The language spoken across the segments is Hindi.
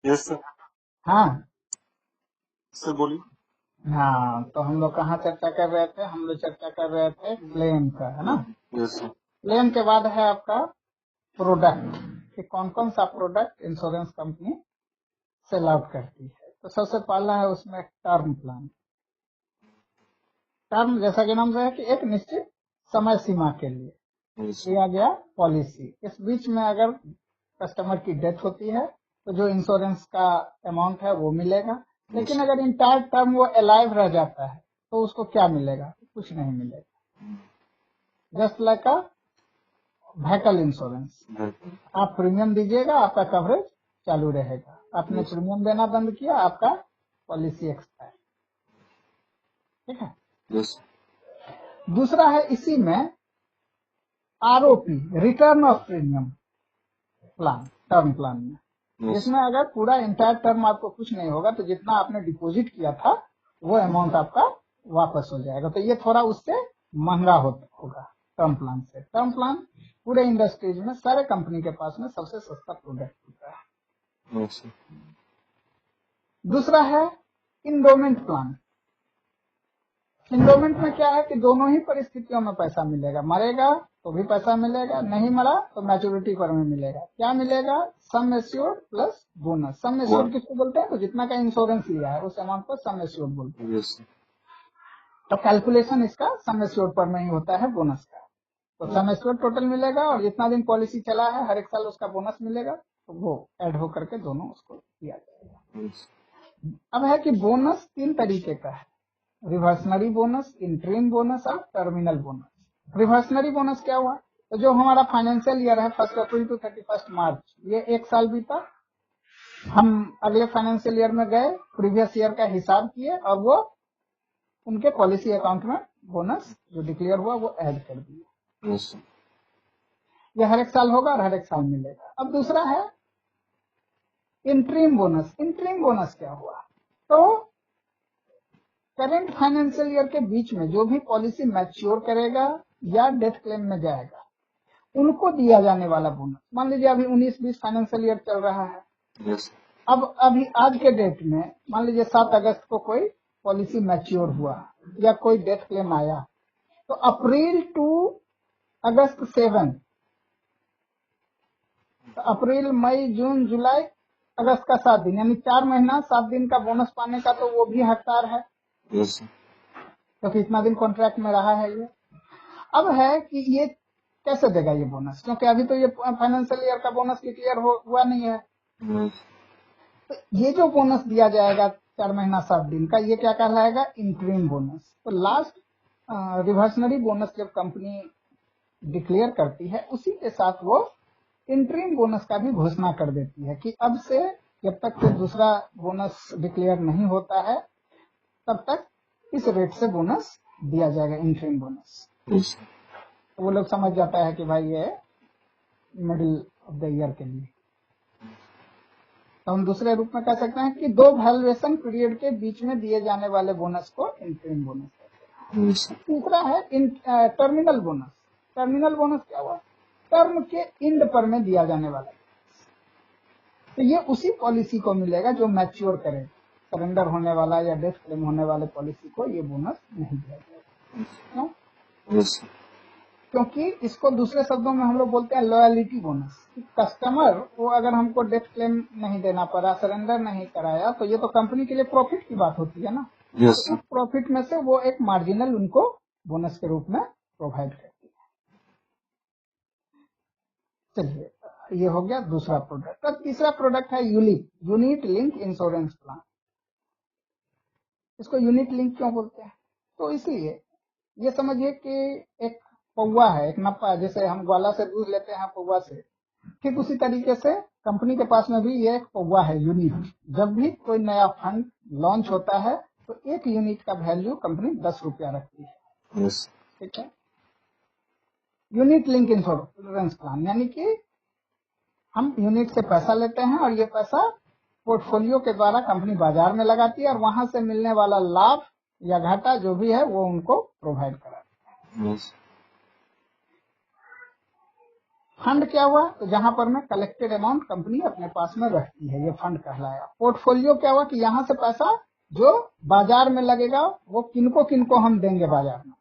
Yes sir. हाँ सर बोलिए। हाँ, तो हम लोग कहाँ चर्चा कर रहे थे? हम लोग चर्चा कर रहे थे क्लेम का, है ना। Yes sir. क्लेम के बाद है आपका प्रोडक्ट, कि कौन कौन सा product insurance company sell out करती है। तो सबसे पहला है उसमें टर्म प्लान। टर्म जैसा कि नाम से है कि एक निश्चित समय सीमा के लिए यस सर। दिया गया पॉलिसी। इस बीच में अगर कस्टमर की डेथ होती है तो जो इंश्योरेंस का अमाउंट है वो मिलेगा, लेकिन अगर इंटायर टर्म वो अलाइव रह जाता है तो उसको क्या मिलेगा? कुछ नहीं मिलेगा। Just like a vehicle insurance, आप प्रीमियम दीजिएगा, आपका कवरेज चालू रहेगा। आपने प्रीमियम देना बंद किया, आपका पॉलिसी एक्सपायर। ठीक है। यस। दूसरा है इसी में ROP, return of premium plan, term plan में, जिसमें अगर पूरा इंटायर टर्म आपको कुछ नहीं होगा तो जितना आपने डिपॉजिट किया था वो अमाउंट आपका वापस हो जाएगा। तो ये थोड़ा उससे महंगा होगा टर्म प्लान से। टर्म प्लान पूरे इंडस्ट्रीज में सारे कंपनी के पास में सबसे सस्ता प्रोडक्ट होता है। Yes sir. दूसरा है इंडोमेंट प्लान। इंडोमेंट में क्या है कि दोनों ही परिस्थितियों में पैसा मिलेगा, मरेगा तो भी पैसा मिलेगा, नहीं मरा तो मैच्योरिटी पर में मिलेगा। क्या मिलेगा? Sum assured plus bonus. Sum assured किसको बोलते हैं? तो जितना का इंश्योरेंस लिया है उस अमाउंट को सम एश्योर्ड बोलते हैं। Yes sir. तो कैलकुलेशन इसका सम एश्योर्ड पर में ही होता है बोनस का। तो सम एश्योर्ड टोटल मिलेगा और जितना दिन पॉलिसी चला है हर एक साल उसका बोनस मिलेगा, तो वो ऐड होकर के दोनों उसको दिया जाएगा। अब है कि बोनस 3 तरीके का है, रिवर्सनरी बोनस, इंटरिम बोनस और टर्मिनल बोनस। रिवर्सनरी बोनस क्या हुआ? तो जो हमारा फाइनेंशियल ईयर है 1 अप्रैल टू 31 मार्च, ये एक साल बीता, हम अगले फाइनेंशियल ईयर में गए, प्रीवियस ईयर का हिसाब किए और वो उनके पॉलिसी अकाउंट में बोनस जो डिक्लेयर हुआ वो ऐड कर दिया। Yes sir. ये हर एक साल होगा और हर एक साल मिलेगा। अब दूसरा है इंटरिम बोनस। इंटरिम बोनस क्या हुआ? तो करेंट फाइनेंशियल ईयर के बीच में जो भी पॉलिसी मैच्योर करेगा या डेथ क्लेम में जाएगा उनको दिया जाने वाला बोनस। मान लीजिए अभी 19-20 फाइनेंशियल ईयर चल रहा है। यस। अब अभी आज के डेट में मान लीजिए 7 अगस्त को कोई पॉलिसी मैच्योर हुआ या कोई डेथ क्लेम आया, तो अप्रैल टू अगस्त 7, तो अप्रैल मई जून जुलाई अगस्त का 7 दिन, यानी 4 महीना 7 दिन का बोनस पाने का तो वो भी हकदार है, यस। क्योंकि इतना दिन कॉन्ट्रैक्ट में रहा है ये। अब है कि ये कैसे देगा ये बोनस, क्योंकि अभी तो ये फाइनेंशियल ईयर का बोनस डिक्लेयर हुआ नहीं है। तो ये जो बोनस दिया जाएगा 4 महीना 7 दिन का, ये क्या कहलाएगा? Interim bonus. तो लास्ट रिवर्सनरी बोनस जब कंपनी डिक्लेयर करती है उसी के साथ वो इंटरिम बोनस का भी घोषणा कर देती है कि अब से जब तक कोई दूसरा बोनस डिक्लेयर नहीं होता है तब तक इस रेट से बोनस दिया जाएगा, इंटरिम बोनस। तो वो लोग समझ जाता है कि भाई ये मिडिल ऑफ द ईयर के लिए। तो हम दूसरे रूप में कह सकते हैं कि 2 वैल्यूएशन पीरियड के बीच में दिए जाने वाले बोनस को इंटरिम बोनस कहते हैं। तीसरा है टर्मिनल बोनस। टर्मिनल बोनस क्या हुआ? टर्म के एंड पर में दिया जाने वाला। तो ये उसी पॉलिसी को मिलेगा जो मैच्योर करे, सरेंडर होने वाला या डेथ क्लेम होने वाले पॉलिसी को ये बोनस नहीं दिया जाएगा। क्योंकि इसको दूसरे शब्दों में हम लोग बोलते हैं लॉयलिटी बोनस। कस्टमर को अगर हमको डेथ क्लेम नहीं देना पड़ा, सरेंडर नहीं कराया, तो ये तो कंपनी के लिए प्रॉफिट की बात होती है ना। तो इस प्रॉफिट में से वो एक मार्जिनल उनको बोनस के रूप में प्रोवाइड करती है। चलिए, ये हो गया दूसरा प्रोडक्ट। अब तीसरा प्रोडक्ट है यूनिट लिंक इंश्योरेंस प्लान। इसको यूनिट लिंक क्यों बोलते हैं? तो इसलिए ये समझिए कि एक पौवा है, एक नप्पा, जैसे हम ग्वाला से दूध लेते हैं पौवा से, ठीक उसी तरीके से कंपनी के पास में भी ये एक पौवा है, यूनिट। जब भी कोई नया फंड लॉन्च होता है तो एक यूनिट का वैल्यू कंपनी 10 रुपया रखती है। ठीक है। यूनिट लिंक इंश्योरेंस प्लान यानी कि हम यूनिट से पैसा लेते हैं और ये पैसा पोर्टफोलियो के द्वारा कंपनी बाजार में लगाती है और वहां से मिलने वाला लाभ या घाटा जो भी है वो उनको प्रोवाइड कराती है। फंड क्या हुआ, तो जहां पर में कलेक्टेड अमाउंट कंपनी अपने पास में रखती है, ये फंड कहलाया। पोर्टफोलियो क्या हुआ कि यहाँ से पैसा जो बाजार में लगेगा वो किनको हम देंगे बाजार में।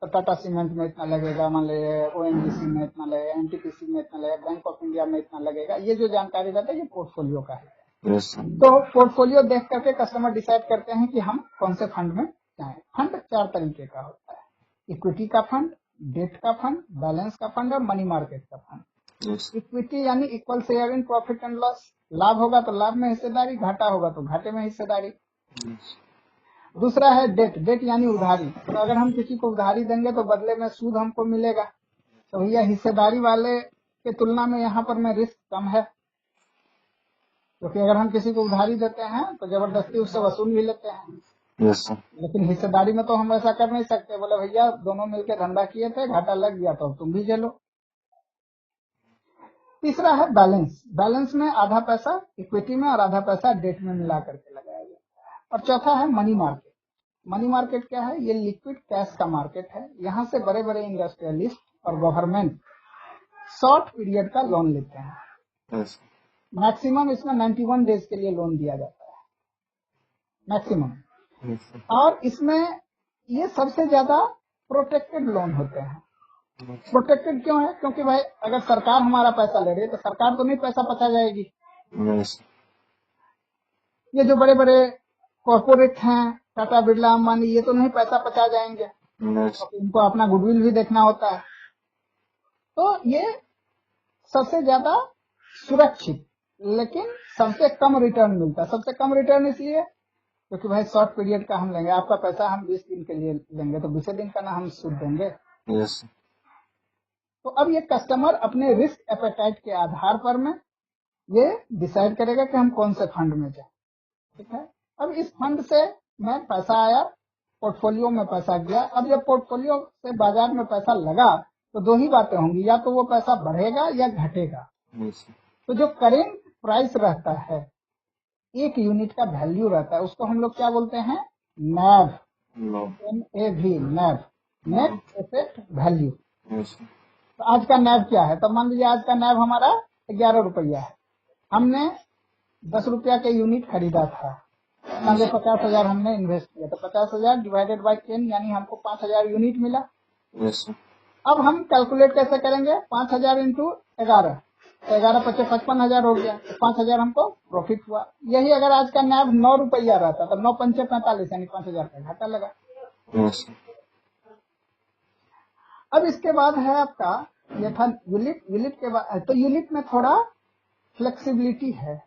तो टाटा सीमेंट में इतना लगेगा, मान लीजिए ओएनजीसी में इतना लगेगा, एनटीपीसी में इतना लगेगा, बैंक ऑफ इंडिया में इतना लगेगा, ये जो जानकारी रहता है ये पोर्टफोलियो का है। Yes, sir. तो पोर्टफोलियो देख करके कस्टमर डिसाइड करते हैं कि हम कौन से फंड में जाएं। फंड 4 तरीके का होता है, इक्विटी का फंड, डेट का फंड, बैलेंस का फंड और मनी मार्केट का फंड। Yes. इक्विटी यानी equal share in profit and loss, लाभ होगा तो लाभ में हिस्सेदारी, घाटा होगा तो घाटे में हिस्सेदारी। Yes. दूसरा है डेट, डेट यानी उधारी, तो अगर हम किसी को उधारी देंगे तो बदले में सूद हमको मिलेगा, तो भैया हिस्सेदारी वाले के तुलना में यहाँ पर में रिस्क कम है, क्योंकि अगर हम किसी को उधारी देते हैं तो जबरदस्ती उससे वसूल भी लेते हैं, Yes, sir. लेकिन हिस्सेदारी में तो हम ऐसा कर नहीं सकते, बोले भैया दोनों मिलकर धंधा किए थे, घाटा लग गया तो तुम भी झेलो। तीसरा है बैलेंस, बैलेंस में आधा पैसा इक्विटी में और आधा पैसा डेट में मिला करके लगाया जाता है। और चौथा है मनी मार्केट। मनी मार्केट क्या है, ये लिक्विड कैश का मार्केट है, यहाँ से बड़े बड़े इंडस्ट्रियलिस्ट और गवर्नमेंट शॉर्ट पीरियड का लोन लेते हैं। Yes. मैक्सिमम इसमें 91 डेज के लिए लोन दिया जाता है, मैक्सिमम। Yes, sir. और इसमें ये सबसे ज्यादा प्रोटेक्टेड लोन होते हैं। Yes. प्रोटेक्टेड क्यों है, क्योंकि भाई अगर सरकार हमारा पैसा ले रही है तो सरकार तो नहीं पैसा पचा जाएगी। Yes. ये जो बड़े बड़े कॉर्पोरेट हैं, टाटा बिरला अंबानी, ये तो नहीं पैसा पचा जाएंगे, Yes. तो इनको अपना गुडविल भी देखना होता है। तो ये सबसे ज्यादा सुरक्षित लेकिन सबसे कम रिटर्न मिलता है। सबसे कम रिटर्न इसलिए क्योंकि भाई शॉर्ट पीरियड का हम लेंगे, आपका पैसा हम 20 दिन के लिए लेंगे तो 20 दिन का ना हम सूद देंगे। Yes. तो अब ये कस्टमर अपने रिस्क एपेटाइट के आधार पर में ये डिसाइड करेगा कि हम कौन से फंड में जाए, ठीक है। अब इस फंड से मैं पैसा आया, पोर्टफोलियो में पैसा गया। अब जब पोर्टफोलियो से बाजार में पैसा लगा तो दो ही बातें होंगी, या तो वो पैसा बढ़ेगा या घटेगा। Yes. तो जो करेंट प्राइस रहता है, एक यूनिट का वैल्यू रहता है, उसको हम लोग क्या बोलते हैं, नैव, No. NAV, नैव, नेट एसेट वैल्यू। Yes. तो आज का नैव क्या है, तो मान लीजिए आज का नैव हमारा 11 रुपया है, हमने 10 रुपया के यूनिट खरीदा था, मान लीजिए 50,000 हमने इन्वेस्ट किया, तो 50,000 डिवाइडेड बाई 10 यानी हमको 5,000 यूनिट मिला। Yes. sir. अब हम कैलकुलेट कैसे करेंगे, 5,000 इंटू 11, 11 पच्चीस 55,000 हो गया, तो 5,000 हमको प्रॉफिट हुआ। यही अगर आज का नैव 9 रुपया रहता तो 9 पंचे 45 यानी 5,000 का घाटा लगा। Yes. sir. अब इसके बाद है आपका, ये था यूलिट, यूलिट के बाद तो यूलिट में थोड़ा फ्लेक्सिबिलिटी है।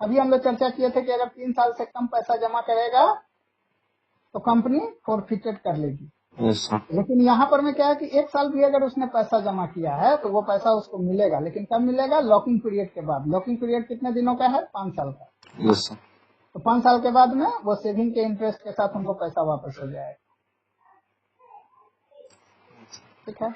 अभी हम लोग चर्चा किए थे कि अगर 3 साल से कम पैसा जमा करेगा तो कंपनी फॉरफिटेड कर लेगी, Yes. sir. लेकिन यहाँ पर में क्या है कि 1 साल भी अगर उसने पैसा जमा किया है तो वो पैसा उसको मिलेगा, लेकिन कब मिलेगा, लॉकिंग पीरियड के बाद। लॉकिंग पीरियड कितने दिनों का है, 5 साल का। Yes. sir. तो 5 साल के बाद में वो सेविंग के इंटरेस्ट के साथ उनको पैसा वापस हो जाएगा, ठीक है।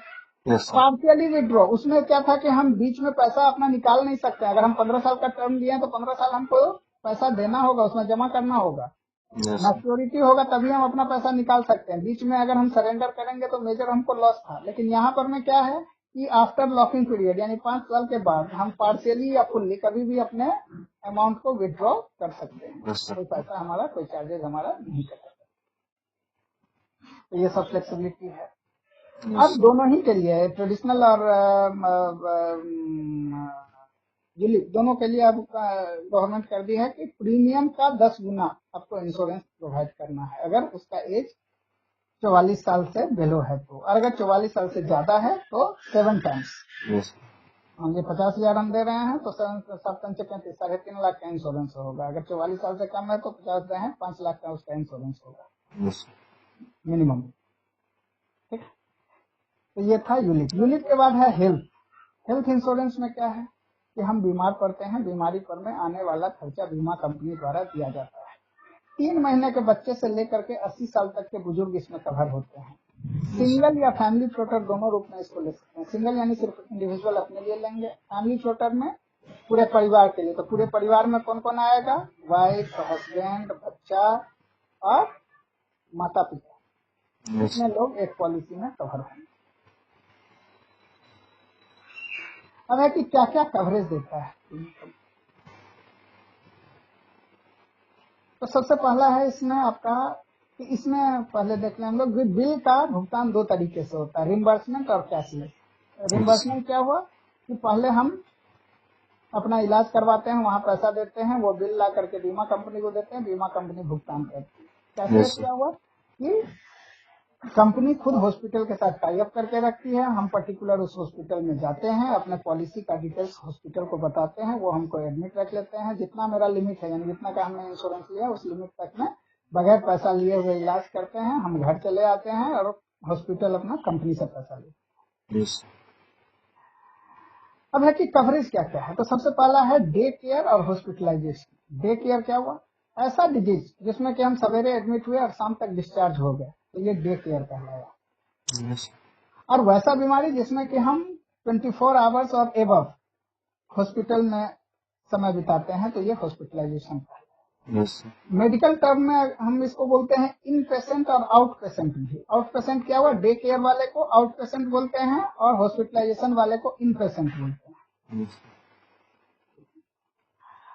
Yes. sir. पार्शियली विड्रॉ, उसमें क्या था कि हम बीच में पैसा अपना निकाल नहीं सकते। अगर हम 15 साल का टर्म लिए तो 15 साल हमको पैसा देना होगा, उसमें जमा करना होगा, Yes. sir. मैच्योरिटी होगा तभी हम अपना पैसा निकाल सकते हैं। बीच में अगर हम सरेंडर करेंगे तो मेजर हमको लॉस था। लेकिन यहाँ पर में क्या है कि आफ्टर लॉकिंग पीरियड यानी 5 साल के बाद हम पार्शियली या फुल्ली कभी भी अपने अमाउंट को विड्रॉ कर सकते हैं, Yes. sir. कोई पैसा हमारा, कोई चार्जेस हमारा नहीं कटेगा। तो ये सब फ्लेक्सिबिलिटी है। Yes. अब दोनों ही के लिए, ट्रेडिशनल और यूलिप, दोनों के लिए अब गवर्नमेंट कर दी है कि प्रीमियम का 10 गुना आपको इंश्योरेंस प्रोवाइड करना है अगर उसका एज 44 साल से बिलो है तो, और अगर 44 साल से ज्यादा है तो 7 टाइम्स। Yes. हम ये 50,000 हम दे रहे हैं तो 7 पंचे 35, 3.5 लाख का इंश्योरेंस होगा। अगर 44 साल से कम है तो 50 रहे हैं 5 लाख का उसका इंश्योरेंस होगा Yes. मिनिमम, ठीक। तो ये था यूलिप। यूलिप के बाद है हेल्थ। हेल्थ इंश्योरेंस में क्या है कि हम बीमार पड़ते हैं, बीमारी पर में आने वाला खर्चा बीमा कंपनी द्वारा दिया जाता है। 3 महीने के बच्चे से लेकर के 80 साल तक के बुजुर्ग इसमें कवर होते हैं। सिंगल या फैमिली फ्लोटर दोनों रूप में इसको ले सकते हैं। सिंगल यानी सिर्फ इंडिविजुअल अपने लिए लेंगे, फैमिली फ्लोटर में पूरे परिवार के लिए। तो पूरे परिवार में कौन कौन आएगा, वाइफ, हस्बैंड, बच्चा और माता पिता, Yes. इतने लोग एक पॉलिसी में कवर होंगे। अब है कि क्या क्या कवरेज देता है। तो सबसे पहला है इसमें आपका कि इसमें पहले देख लें हम लोग, बिल का भुगतान दो तरीके से होता है, रिम्बर्समेंट और कैशलेस। Yes. रिम्बर्समेंट क्या हुआ कि पहले हम अपना इलाज करवाते हैं, वहां पैसा देते हैं, वो बिल ला करके बीमा कंपनी को देते हैं, बीमा कंपनी भुगतान करती है। Cashless Yes. क्या हुआ कि कंपनी खुद हॉस्पिटल के साथ टाई अप करके रखती है, हम पर्टिकुलर उस हॉस्पिटल में जाते हैं, अपने पॉलिसी का डिटेल्स हॉस्पिटल को बताते हैं, वो हमको एडमिट रख लेते हैं, जितना मेरा लिमिट है यानी जितना का हमने इंश्योरेंस लिया उस लिमिट तक में बगैर पैसा लिए हुए इलाज करते हैं, हम घर चले आते हैं और हॉस्पिटल अपना कंपनी से पैसा लेते हैं। Yes. अब है कि कवरेज क्या क्या है। तो सबसे पहला है डे केयर और हॉस्पिटलाइजेशन। डे केयर क्या हुआ, ऐसा डिजीज जिसमें कि हम सवेरे एडमिट हुए और शाम तक डिस्चार्ज हो गए, तो ये डे केयर कहलाया। Yes. और वैसा बीमारी जिसमें कि हम 24 आवर्स और एबव हॉस्पिटल में समय बिताते हैं, तो ये हॉस्पिटलाइजेशन है। Yes. मेडिकल टर्म में हम इसको बोलते हैं इन पेशेंट और आउट पेशेंट भी। आउट पेशेंट क्या हुआ, डे केयर वाले को आउट पेशेंट बोलते हैं और हॉस्पिटलाइजेशन वाले को इन पेशेंट बोलते हैं। Yes.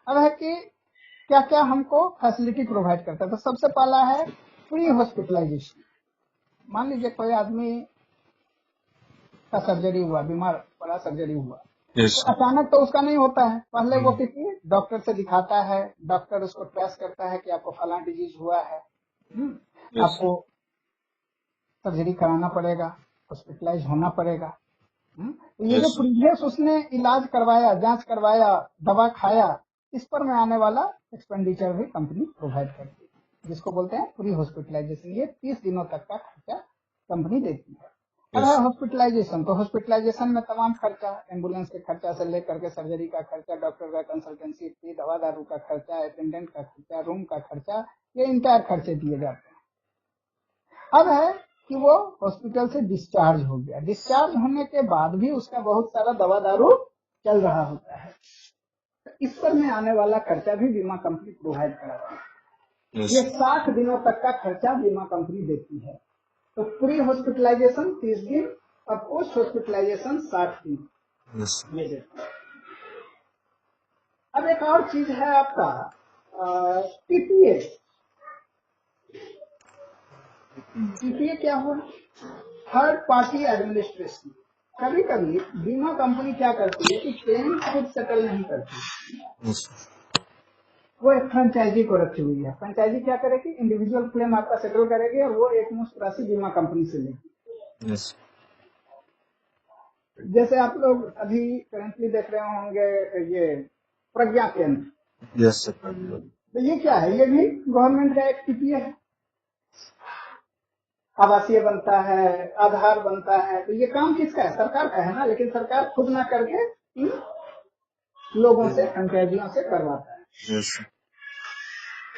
अब है कि क्या क्या हमको फैसिलिटी प्रोवाइड करता है। तो सबसे पहला है प्री हॉस्पिटलाइजेशन। मान लीजिए कोई आदमी का सर्जरी हुआ, बीमार पड़ा, सर्जरी हुआ, Yes. तो अचानक तो उसका नहीं होता है, पहले वो किसी डॉक्टर से दिखाता है, डॉक्टर उसको ट्रेस करता है कि आपको फलां डिजीज हुआ है, Yes. आपको सर्जरी कराना पड़ेगा, हॉस्पिटलाइज होना पड़ेगा। तो ये जो Yes. प्रीवियस उसने इलाज करवाया, जांच करवाया, दवा खाया, इस पर में आने वाला एक्सपेंडिचर भी कंपनी प्रोवाइड करती है, जिसको बोलते हैं प्री हॉस्पिटलाइजेशन। ये 30 दिनों तक का खर्चा कंपनी देती है। अब है Yes. हॉस्पिटलाइजेशन। तो हॉस्पिटलाइजेशन में तमाम खर्चा, एम्बुलेंस के खर्चा से लेकर के सर्जरी का खर्चा, डॉक्टर का कंसल्टेंसी फी, दवा दारू का खर्चा, अटेंडेंट का खर्चा, रूम का खर्चा, ये इंटायर खर्चे दिए जाते हैं। अब है कि वो हॉस्पिटल से डिस्चार्ज हो गया, डिस्चार्ज होने के बाद भी उसका बहुत सारा दवा दारू चल रहा होता है, तो इस पर में आने वाला खर्चा भी बीमा कंपनी प्रोवाइड कराती है। Yes. ये 60 दिनों तक का खर्चा बीमा कंपनी देती है। तो प्री हॉस्पिटलाइजेशन 30 दिन और पोस्ट हॉस्पिटलाइजेशन 60 दिन Yes. ये देती है। अब एक और चीज है आपका पीपीए। पीपीए क्या हुआ, थर्ड पार्टी एडमिनिस्ट्रेशन। कभी कभी बीमा कंपनी क्या करती है कि क्लेम खुद सेटल नहीं करती, Yes. वो एक फ्रेंचाइजी को रखी हुई है। फ्रेंचाइजी क्या करेगी, इंडिविजुअल क्लेम आपका सेटल करेगी और वो एक मुश्त राशि बीमा कंपनी से लेगी। Yes. जैसे आप लोग अभी करेंटली देख रहे होंगे ये प्रज्ञा केंद्र, Yes. Sir. तो ये क्या है, ये भी गवर्नमेंट का एक पीपीए है। आवासीय बनता है, आधार बनता है, तो ये काम किसका है, सरकार का है ना, लेकिन सरकार खुद ना करके इन लोगों से, फ्रेंचाइजियों से करवाता है। Yes.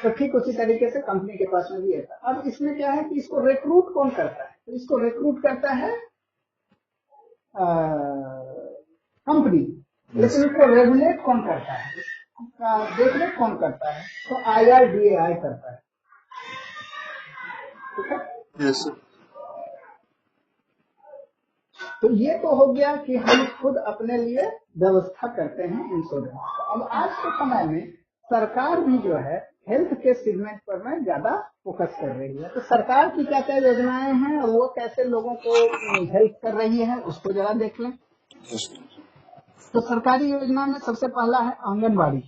तो ठीक उसी तरीके से कंपनी के पास में भी है। अब इसमें क्या है कि इसको रिक्रूट कौन करता है, तो इसको रिक्रूट करता है कंपनी, लेकिन इसको रेगुलेट कौन करता है, इसका देखरेख कौन करता है, तो IRDAI करता है। ठीक है, Yes. Sir. तो ये तो हो गया कि हम खुद अपने लिए व्यवस्था करते हैं इंश्योरेंस। अब आज के समय में सरकार भी जो है हेल्थ के सेगमेंट पर में ज्यादा फोकस कर रही है। तो सरकार की क्या क्या योजनाएं हैं और वो कैसे लोगों को हेल्प कर रही है, उसको जरा देख लें। Yes. तो सरकारी योजना में सबसे पहला है आंगनबाड़ी।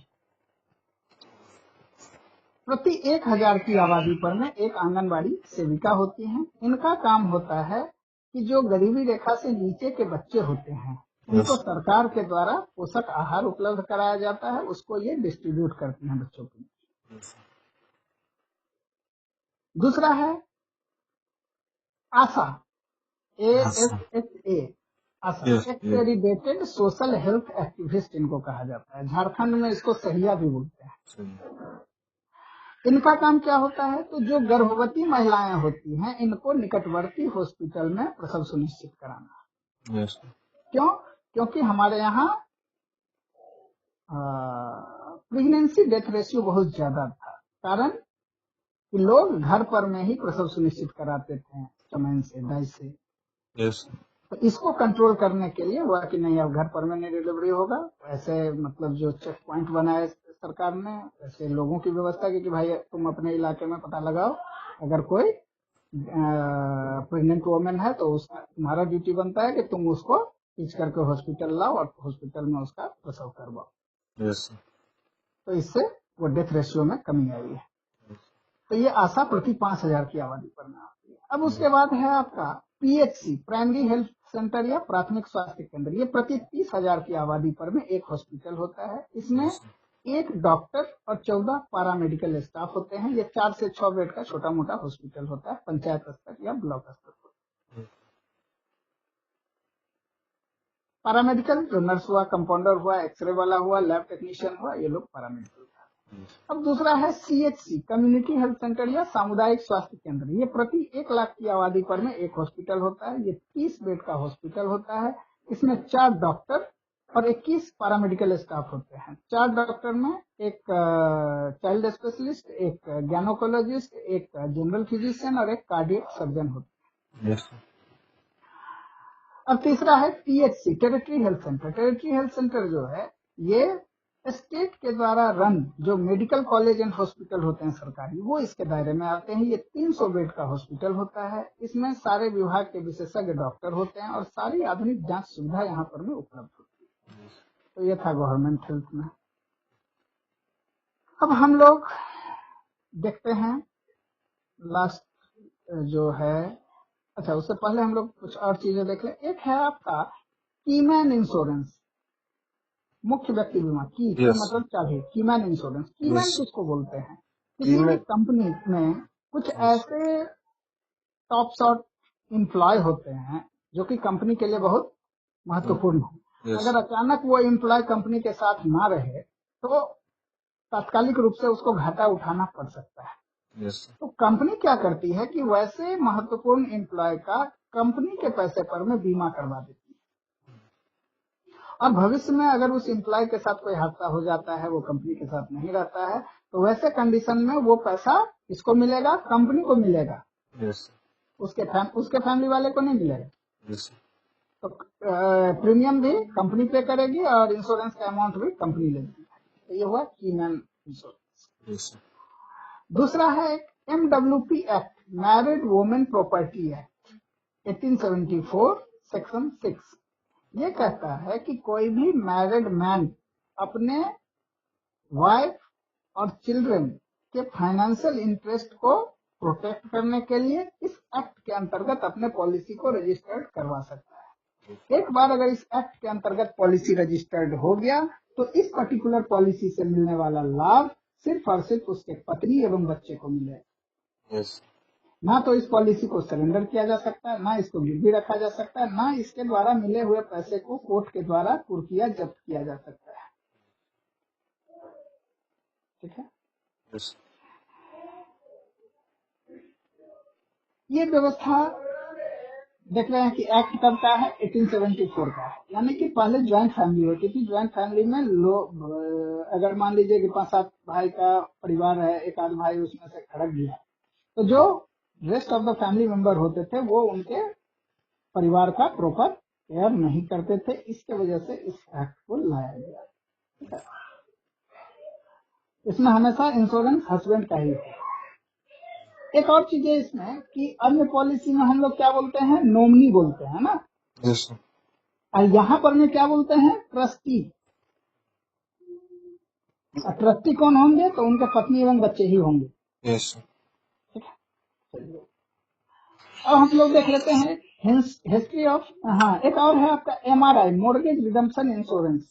प्रति 1000 की आबादी पर में एक आंगनबाड़ी सेविका होती है। इनका काम होता है कि जो गरीबी रेखा से नीचे के बच्चे होते हैं उनको सरकार के द्वारा पोषक आहार उपलब्ध कराया जाता है, उसको ये डिस्ट्रीब्यूट करती हैं बच्चों को। दूसरा है आशा, ASHA, आशा, Yes. Accredited social health activist इनको कहा जाता है। झारखंड में इसको सहिया भी बोलते हैं। इनका काम क्या होता है, तो जो गर्भवती महिलाएं होती हैं इनको निकटवर्ती हॉस्पिटल में प्रसव सुनिश्चित कराना। Yes. क्यों, क्योंकि हमारे यहाँ प्रेगनेंसी डेथ रेशियो बहुत ज्यादा था, कारण कि लोग घर पर में ही प्रसव सुनिश्चित कराते थे चमैन से, दाई से। Yes. तो इसको कंट्रोल करने के लिए हुआ कि नहीं, अब घर पर में नहीं डिलीवरी होगा, ऐसे मतलब जो चेक पॉइंट बनाए सरकार ने, ऐसे लोगों की व्यवस्था की कि भाई तुम अपने इलाके में पता लगाओ, अगर कोई प्रेग्नेंट वुमेन है तो उसका तुम्हारा ड्यूटी बनता है कि तुम उसको खींच करके हॉस्पिटल लाओ और हॉस्पिटल में उसका प्रसव करवाओ। Yes sir. तो इससे वो डेथ रेशियो में कमी आई है। तो ये आशा प्रति 5,000 की आबादी पर में आती है। अब उसके बाद है आपका पीएचसी, प्राइमरी हेल्थ सेंटर या प्राथमिक स्वास्थ्य केंद्र। ये प्रति 30,000 की आबादी पर में एक हॉस्पिटल होता है। इसमें यस सर। एक डॉक्टर और 14 पैरामेडिकल स्टाफ होते हैं। ये 4 से 6 बेड का छोटा मोटा हॉस्पिटल होता है, पंचायत स्तर या ब्लॉक स्तर पर। पैरामेडिकल जो नर्स हुआ, कंपाउंडर हुआ, एक्सरे वाला हुआ, लैब टेक्नीशियन हुआ, ये लोग पैरामेडिकल। अब दूसरा है सीएचसी, कम्युनिटी हेल्थ सेंटर या सामुदायिक स्वास्थ्य केंद्र। ये प्रति 1 लाख की आबादी पर में एक हॉस्पिटल होता है। ये 30 बेड का हॉस्पिटल होता है। इसमें 4 डॉक्टर और 21 पैरामेडिकल स्टाफ होते हैं। 4 डॉक्टर में एक चाइल्ड स्पेशलिस्ट, एक गैनोकोलॉजिस्ट, एक जनरल फिजिशियन और एक कार्डियक सर्जन होते हैं। Yes sir. अब तीसरा है THC, territory health centre. Territory health centre जो है ये स्टेट के द्वारा रन जो मेडिकल कॉलेज एंड हॉस्पिटल होते हैं सरकारी, वो इसके दायरे में आते हैं। ये 300 बेड का हॉस्पिटल होता है। इसमें सारे विभाग के विशेषज्ञ डॉक्टर होते हैं और सारी आधुनिक जांच सुविधा यहाँ पर में उपलब्ध होती है। तो ये था गवर्नमेंट हेल्थ में। अब हम लोग देखते हैं लास्ट जो है, अच्छा उससे पहले हम लोग कुछ और चीजें देख लें। एक है आपका कीमैन इंश्योरेंस, मुख्य व्यक्ति बीमा की यस मतलब चाहे कीमैन इंश्योरेंस। कीमैन यस किसको बोलते हैं? किसी भी कीमैन। कंपनी में कुछ ऐसे टॉप शॉट एम्प्लॉय होते हैं जो कि कंपनी के लिए बहुत महत्वपूर्ण है। यस अगर अचानक वो एम्प्लॉय कंपनी के साथ ना रहे तो तात्कालिक रूप से उसको घाटा उठाना पड़ सकता है। यस तो कंपनी क्या करती है कि वैसे महत्वपूर्ण एम्प्लॉय का कंपनी के पैसे पर में बीमा करवा देती है, और भविष्य में अगर उस एम्प्लॉय के साथ कोई हादसा हो जाता है, वो कंपनी के साथ नहीं रहता है, तो वैसे कंडीशन में वो पैसा किसको मिलेगा? कंपनी को मिलेगा। यस उसके फैमिली वाले को नहीं मिलेगा। यस तो प्रीमियम भी कंपनी पे करेगी और इंश्योरेंस का अमाउंट भी कंपनी लेगी। तो ये हुआ कीमैन इंश्योरेंस। यस दूसरा है MWP act, married women property act 1874 section 6। ये कहता है कि कोई भी मैरिड मैन अपने वाइफ और चिल्ड्रन के फाइनेंशियल इंटरेस्ट को प्रोटेक्ट करने के लिए इस एक्ट के अंतर्गत अपने पॉलिसी को रजिस्टर्ड करवा सकता है। एक बार अगर इस एक्ट के अंतर्गत पॉलिसी रजिस्टर्ड हो गया तो इस पर्टिकुलर पॉलिसी से मिलने वाला लाभ सिर्फ और सिर्फ उसके पत्नी एवं बच्चे को मिलेगा। यस ना तो इस पॉलिसी को सरेंडर किया जा सकता है, ना इसको गिरवी रखा जा सकता है, ना इसके द्वारा मिले हुए पैसे को कोर्ट के द्वारा कुर्किया जब्त किया जा सकता है। ठीक है, यस ये व्यवस्था देख रहे हैं कि एक्ट कब का है? 1874 का है। यानी कि पहले ज्वाइंट फैमिली होती थी। ज्वाइंट फैमिली में लोग, अगर मान लीजिए कि 5-7 भाई का परिवार है, एक आध भाई उसमें से खड़क गया, तो जो rest of the family member होते थे वो उनके परिवार का प्रॉपर केयर नहीं करते थे। इसके वजह से इस एक्ट को लाया गया। इसमें हमेशा इंश्योरेंस हस्बैंड का ही है। एक और चीज है इसमें कि अन्य पॉलिसी में हम लोग क्या बोलते हैं? नॉमिनी बोलते हैं ना, यस और यहाँ पर में क्या बोलते हैं? ट्रस्टी। ट्रस्टी कौन होंगे? तो उनके पत्नी एवं बच्चे ही होंगे। यस ठीक है, अब हम लोग देख लेते हैं हिस्ट्री ऑफ, हाँ एक और है आपका MRI, मोर्गेज रिडम्पशन इंश्योरेंस।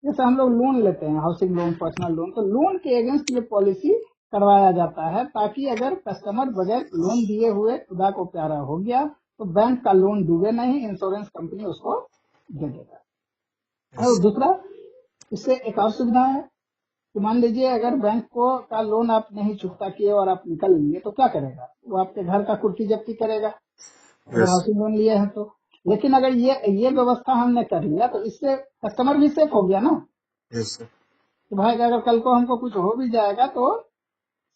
जैसे हम लोग लोन लेते हैं, हाउसिंग लोन, पर्सनल लोन, तो लोन के अगेंस्ट ये पॉलिसी करवाया जाता है ताकि अगर कस्टमर बगैर लोन दिए हुए खुदा को प्यारा हो गया तो बैंक का लोन डूबे नहीं, इंश्योरेंस कंपनी उसको दे देगा। और दूसरा, इससे एक और सुविधा है कि मान लीजिए अगर बैंक को का लोन आप नहीं चुकता किए और आप निकल लिए तो क्या करेगा? वो आपके घर का कुर्की जब्ती करेगा, अगर हाउसिंग लोन लिए हैं तो। लेकिन अगर ये व्यवस्था हमने कर लिया तो इससे कस्टमर भी सेफ हो गया ना, यस कि भाई अगर कल को हमको कुछ हो भी जाएगा तो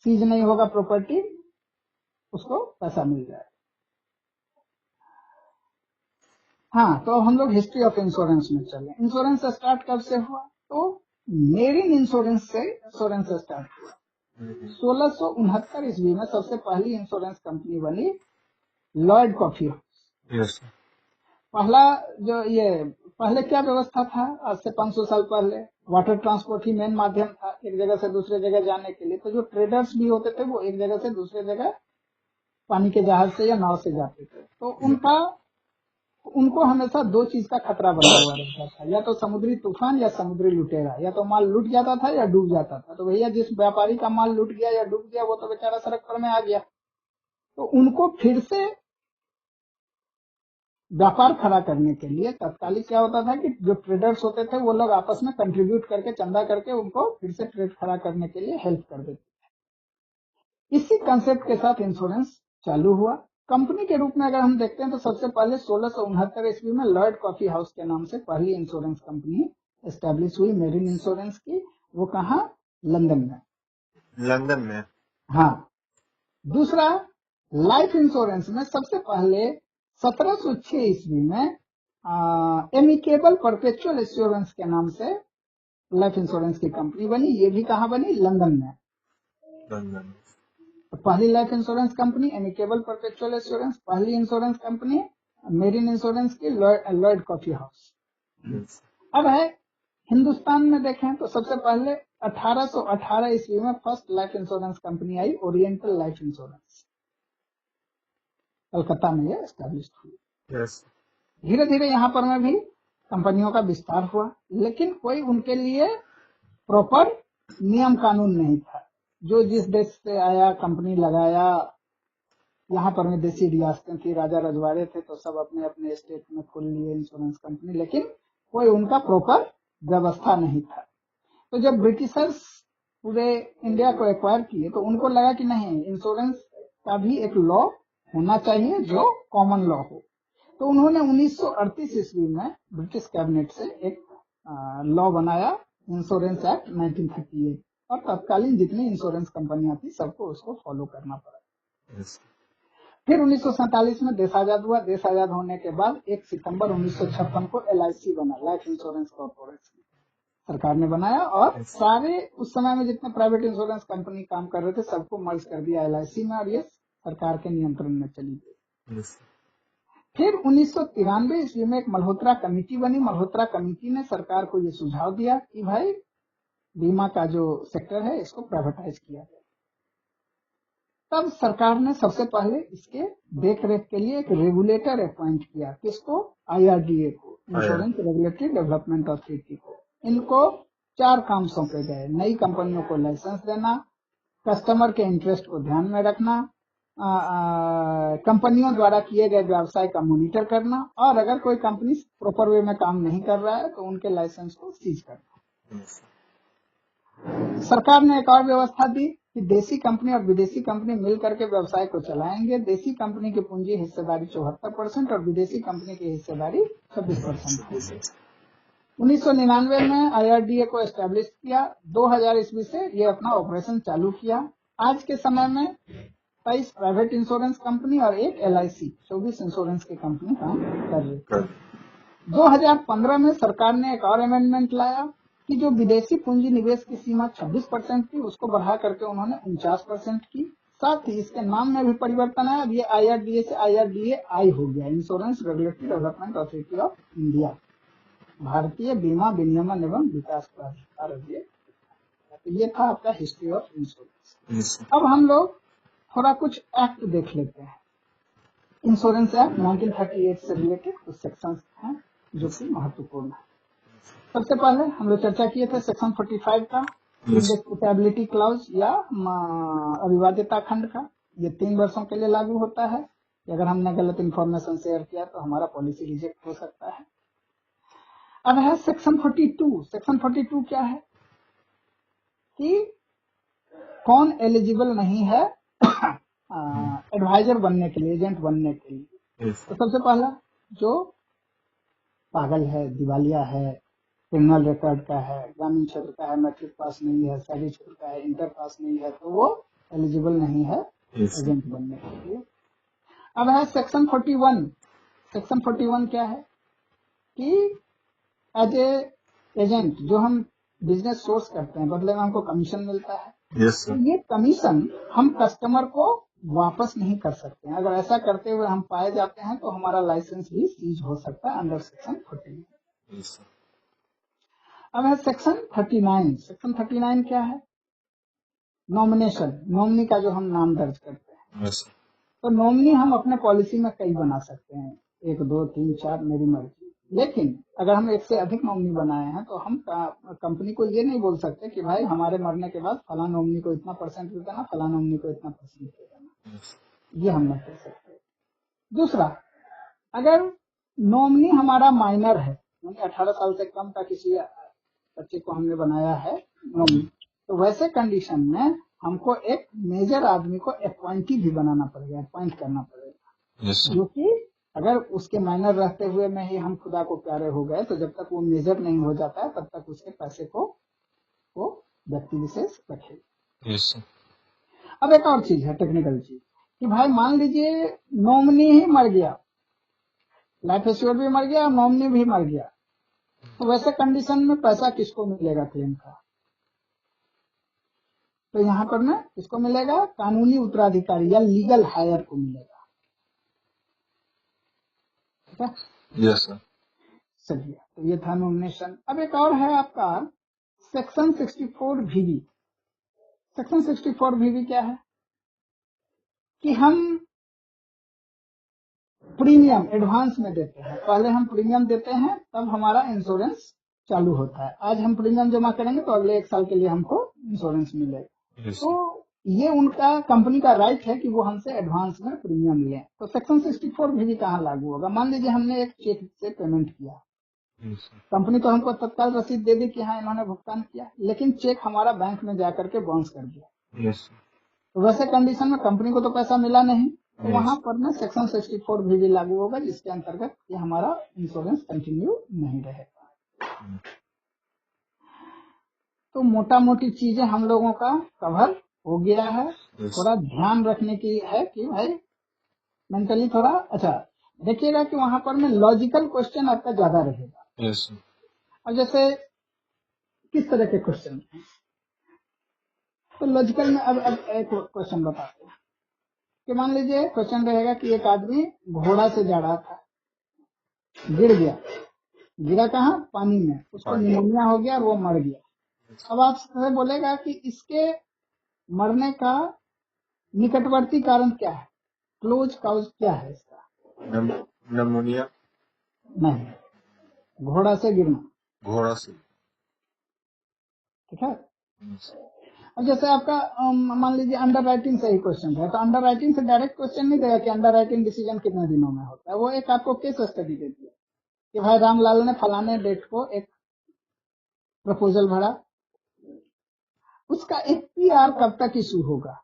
सीज नहीं होगा प्रॉपर्टी, उसको पैसा मिल जाएगा। हाँ, तो अब हम लोग हिस्ट्री ऑफ इंश्योरेंस में चले। इंश्योरेंस स्टार्ट कब से हुआ? तो मेरिन इंश्योरेंस से इंश्योरेंस स्टार्ट हुआ। 1669 ईस्वी में सबसे पहली इंश्योरेंस कंपनी बनी लॉयड कॉफी हाउस। यस पहला जो ये पहले क्या व्यवस्था था? आज से 500 साल पहले वाटर ट्रांसपोर्ट ही मेन माध्यम था एक जगह से दूसरे जगह जाने के लिए। तो जो ट्रेडर्स भी होते थे वो एक जगह से दूसरे जगह पानी के जहाज से या नाव से जाते थे। तो उनको हमेशा दो चीज का खतरा बना हुआ रहता था, या तो समुद्री तूफान या समुद्री लुटेरा, या तो माल लूट जाता था या डूब जाता था। तो भैया जिस व्यापारी का माल लूट गया या डूब गया वो तो बेचारा सड़क पर में आ गया। तो उनको फिर से व्यापार खड़ा करने के लिए तत्कालिक क्या होता था कि जो ट्रेडर्स होते थे वो लोग आपस में कंट्रीब्यूट करके चंदा करके उनको फिर से ट्रेड खड़ा करने के लिए हेल्प कर देते थे। इसी कंसेप्ट के साथ इंश्योरेंस चालू हुआ। कंपनी के रूप में अगर हम देखते हैं तो सबसे पहले 1669 ईस्वी में लॉयड कॉफी हाउस के नाम से पहली इंश्योरेंस कंपनी एस्टेब्लिश हुई मेरिन इंश्योरेंस की। वो कहाँ? लंदन में। लंदन में। हाँ। दूसरा, लाइफ इंश्योरेंस में सबसे पहले 1706 ईस्वी में एमिकेबल परपेचुअल इंश्योरेंस के नाम से लाइफ इंश्योरेंस की कंपनी बनी। ये भी कहाँ बनी? लंदन में। लंदन तो पहली life insurance company amicable perpetual insurance, पहली इंश्योरेंस कंपनी मेरिन इंश्योरेंस की लॉयड कॉफी हाउस। यस अब है हिंदुस्तान में देखें तो सबसे पहले 1818 ईस्वी में फर्स्ट लाइफ इंश्योरेंस कंपनी आई, ओरिएंटल लाइफ इंश्योरेंस। कलकत्ता में ये एस्टेब्लिश हुई। यस धीरे धीरे यहाँ पर में भी कंपनियों का विस्तार हुआ, लेकिन कोई उनके लिए प्रॉपर नियम कानून नहीं था। जो जिस देश से आया कंपनी लगाया। यहाँ पर में देसी रियासतें थी, राजा रजवाड़े थे, तो सब अपने अपने स्टेट में खोल लिए इंश्योरेंस कंपनी, लेकिन कोई उनका प्रॉपर व्यवस्था नहीं था। तो जब ब्रिटिशर्स पूरे इंडिया को एक्वायर किए तो उनको लगा कि नहीं, इंश्योरेंस का भी एक लॉ होना चाहिए जो कॉमन लॉ हो। तो उन्होंने 1938 ईस्वी में ब्रिटिश कैबिनेट से एक लॉ बनाया, इंश्योरेंस एक्ट 1938, और तत्कालीन जितनी इंश्योरेंस कंपनियां थी सबको उसको फॉलो करना पड़ा। यस फिर 1947 में देश आजाद हुआ। देश आजाद होने के बाद 1 सितंबर 1956 को LIC बना, लाइफ इंश्योरेंस कॉर्पोरेशन, सरकार ने बनाया, और सारे उस समय में जितने प्राइवेट इंश्योरेंस कंपनी काम कर रहे थे सबको मर्ज कर दिया LIC में, और ये सरकार के नियंत्रण में चली गई। यस फिर 1993 ईस्वी में एक मल्होत्रा कमेटी बनी। मल्होत्रा कमेटी ने सरकार को ये सुझाव दिया कि भाई बीमा का जो सेक्टर है इसको प्राइवेटाइज किया जाए। तब सरकार ने सबसे पहले इसके देख रेख के लिए एक रेगुलेटर अपॉइंट किया। किसको? IRDA को, इंश्योरेंस रेगुलेटरी डेवलपमेंट अथॉरिटी को। इनको 4 काम सौंपे गए: नई कंपनियों को लाइसेंस देना, कस्टमर के इंटरेस्ट को ध्यान में रखना, कंपनियों द्वारा किए गए व्यवसाय का मॉनिटर करना, और अगर कोई कंपनी प्रॉपर वे में काम नहीं कर रहा है तो उनके लाइसेंस को सीज करना। यस सरकार ने एक और व्यवस्था दी कि देसी कंपनी और विदेशी कंपनी मिल करके व्यवसाय को चलाएंगे। देसी कंपनी की पूंजी हिस्सेदारी 74% और विदेशी कंपनी की हिस्सेदारी 26%। 1999 में IRDA को एस्टेब्लिश किया। 2000 ईस्वी से ये अपना ऑपरेशन चालू किया। आज के समय में 23 प्राइवेट इंश्योरेंस कंपनी और एक LIC, 24 इंश्योरेंस की कंपनी काम कर रही है। 2015 में सरकार ने एक और अमेंडमेंट लाया कि जो विदेशी पूंजी निवेश की सीमा 26% थी उसको बढ़ा करके उन्होंने 49% की। साथ ही इसके नाम में भी परिवर्तन है। अब ये IRDA से IRDAI हो गया, insurance regulatory development authority of India, भारतीय बीमा विनियमन एवं विकास प्राधिकार। तो ये था आपका हिस्ट्री ऑफ इंश्योरेंस। अब हम लोग थोड़ा कुछ एक्ट देख लेते हैं। इंश्योरेंस एक्ट 1938 से रिलेटेड कुछ सेक्शंस हैं जो कि महत्वपूर्ण है। सबसे पहले हम लोग चर्चा किए थे सेक्शन 45 का, इंडिस्पुटेबिलिटी क्लाउज या अविवादिता खंड का। ये 3 वर्षों के लिए लागू होता है कि अगर हमने गलत इंफॉर्मेशन शेयर किया तो हमारा पॉलिसी रिजेक्ट हो सकता है। अब है सेक्शन 42। सेक्शन 42 क्या है कि कौन एलिजिबल नहीं है एडवाइजर बनने के लिए, एजेंट बनने के लिए। तो सबसे पहला जो पागल है, दिवालिया है, क्रिमिनल रिकॉर्ड का है, ग्रामीण क्षेत्र का है, मैट्रिक पास नहीं है, शहरी क्षेत्र का है, इंटर पास नहीं है, तो वो एलिजिबल नहीं है एजेंट बनने के लिए। अब है सेक्शन 41। सेक्शन 41 क्या है कि एज ए एजेंट जो हम बिजनेस सोर्स करते हैं, बदले में हमको कमीशन मिलता है। यस तो सर। ये कमीशन हम कस्टमर को वापस नहीं कर सकते हैं। अगर ऐसा करते हुए हम पाए जाते हैं तो हमारा लाइसेंस भी सीज हो सकता है अंडर सेक्शन 49। Yes sir. अब है सेक्शन 39। सेक्शन 39 क्या है? नॉमिनेशन, नॉमिनी का जो हम नाम दर्ज करते हैं। Yes sir. तो नॉमिनी हम अपने पॉलिसी में कई बना सकते हैं, 1 2 3 4 मेरी मर्जी। लेकिन अगर हम एक से अधिक नॉमिनी बनाए हैं तो हम कंपनी को ये नहीं बोल सकते कि भाई हमारे मरने के बाद फला नॉमिनी को इतना परसेंट दे देना, फला नॉमिनी को इतना परसेंट दे देना, यस ये हम नहीं कह सकते। दूसरा, अगर नॉमिनी हमारा माइनर है, यानी 18 साल से कम का किसी बच्चे को हमने बनाया है नॉमिनी, तो वैसे कंडीशन में हमको एक मेजर आदमी को अपॉइंटी भी बनाना पड़ेगा, अपॉइंट करना पड़ेगा। Yes sir. जो कि अगर उसके माइनर रहते हुए में ही हम खुदा को प्यारे हो गए तो जब तक वो मेजर नहीं हो जाता है तब तक उसके पैसे को वो व्यक्ति विशेष रखेगा। Yes sir. अब एक और चीज है, टेक्निकल चीज, कि भाई मान लीजिए नॉमिनी ही मर गया, लाइफ एश्योर भी मर गया, नॉमिनी भी मर गया, तो वैसे कंडीशन में पैसा किसको मिलेगा क्लेम का? तो यहाँ पर ना किसको मिलेगा? कानूनी उत्तराधिकारी या लीगल हायर को मिलेगा। ठीक है? Yes sir. चलिए, तो ये था नॉमिनेशन। अब एक और है आपका सेक्शन 64 VV। सेक्शन 64 VV क्या है? कि हम प्रीमियम एडवांस में देते हैं। पहले हम प्रीमियम देते हैं तब हमारा इंश्योरेंस चालू होता है। आज हम प्रीमियम जमा करेंगे तो अगले 1 साल के लिए हमको इंश्योरेंस मिलेगा। यस तो ये उनका कंपनी का राइट है कि वो हमसे एडवांस में प्रीमियम लें। तो सेक्शन 64 भी कहाँ लागू होगा? मान लीजिए हमने एक चेक से पेमेंट किया, सर। कंपनी तो हमको तत्काल रसीद दे दी कि हाँ इन्होंने भुगतान किया, लेकिन चेक हमारा बैंक में जाकर के बाउंस कर दिया। Yes sir. तो वैसे कंडीशन में कंपनी को तो पैसा मिला नहीं, तो Yes. वहां पर ना सेक्शन 64 भी लागू होगा, जिसके अंतर्गत ये हमारा इंश्योरेंस कंटिन्यू नहीं रहेगा। तो मोटा मोटी चीजें हम लोगों का कवर हो गया है। Yes. थोड़ा ध्यान रखने की है कि भाई मेंटली थोड़ा अच्छा देखिएगा कि वहां पर में लॉजिकल क्वेश्चन आपका ज्यादा रहेगा। Yes sir. और जैसे किस तरह के क्वेश्चन, तो लॉजिकल में अब एक क्वेश्चन बताते हैं कि मान लीजिए क्वेश्चन रहेगा कि एक आदमी घोड़ा से जा रहा था, गिर गया, गिरा कहाँ? पानी में, उसको पानी। निमोनिया हो गया और वो मर गया। अब आपसे बोलेगा कि इसके मरने का निकटवर्ती कारण क्या है, क्लोज काउज क्या है इसका? निमोनिया नहीं, घोड़ा से गिरना। घोड़ा से। ठीक है। Yes. अब जैसे आपका मान लीजिए अंडर राइटिंग से ही क्वेश्चन है, तो अंडर राइटिंग से डायरेक्ट क्वेश्चन नहीं देगा कि अंडर राइटिंग डिसीजन कितने दिनों में होता है। वो एक आपको केस स्टडी देती है कि भाई रामलाल ने फलाने डेट को एक प्रपोजल भरा, उसका FPR कब तक इशू होगा,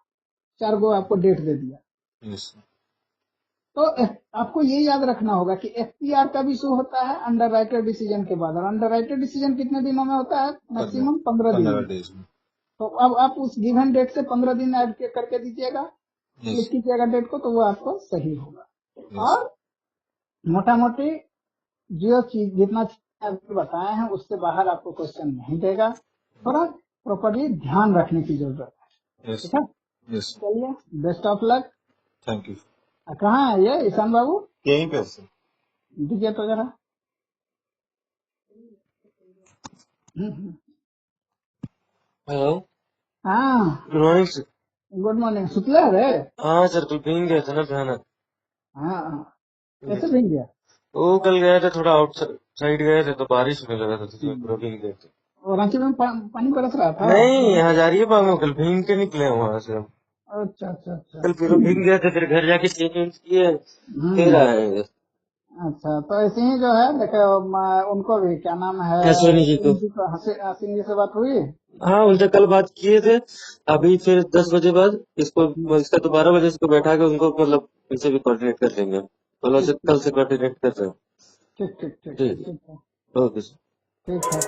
4 गो आपको डेट दे दिया। Yes. तो आपको ये याद रखना होगा कि FPR कब इशू होता है? अंडर राइटर डिसीजन के बाद। और अंडर राइटर डिसीजन कितने दिनों में होता है? मैक्सिमम 15 दिन में। तो अब आप उस गिवन डेट से 15 दिन ऐड करके दीजिएगा, क्लिक कीजिएगा डेट को, तो वो आपको सही होगा। Yes. और मोटा मोटी जो चीज जितना आपको बताए हैं उससे बाहर आपको क्वेश्चन नहीं देगा। थोड़ा प्रॉपरली ध्यान रखने की जरूरत है। Yes. ठीक है। Yes. चलिए, best of luck. Thank you. कहाँ है ये ईशान बाबू? यहीं पे सर। दीजिए तो जरा। हेलो, हाँ, good morning sir. Good morning. सुतले रे? हाँ सर, कल भीग गए थे ना भयानक। हाँ, कैसे भीग गया? वो कल गए थे, थोड़ा आउटसाइड गए थे तो बारिश होने लगा था, तो पूरा भीग गए थे। और रांची में पानी बरस रहा था? नहीं, हजारीबाग में कल भीग के निकले वहां से हम। अच्छा अच्छा अच्छा। कल पूरा भीग गए थे, फिर घर जाके चेंज किए, फिर आए। अच्छा, तो ऐसे ही जो है देखो, उनको भी क्या नाम है, सोनी जी को। हसीन जी से बात हुई? हाँ, उनसे कल बात किए थे। अभी फिर 10 बजे बाद इसका तो 12 बजे इसको बैठा के उनको मतलब इनसे भी कोऑर्डिनेट कर लेंगे। कल से कोऑर्डिनेट कर रहे हैं। ठीक ठीक ठीक ठीक ठीक है, है, ओके सर। ठीक है।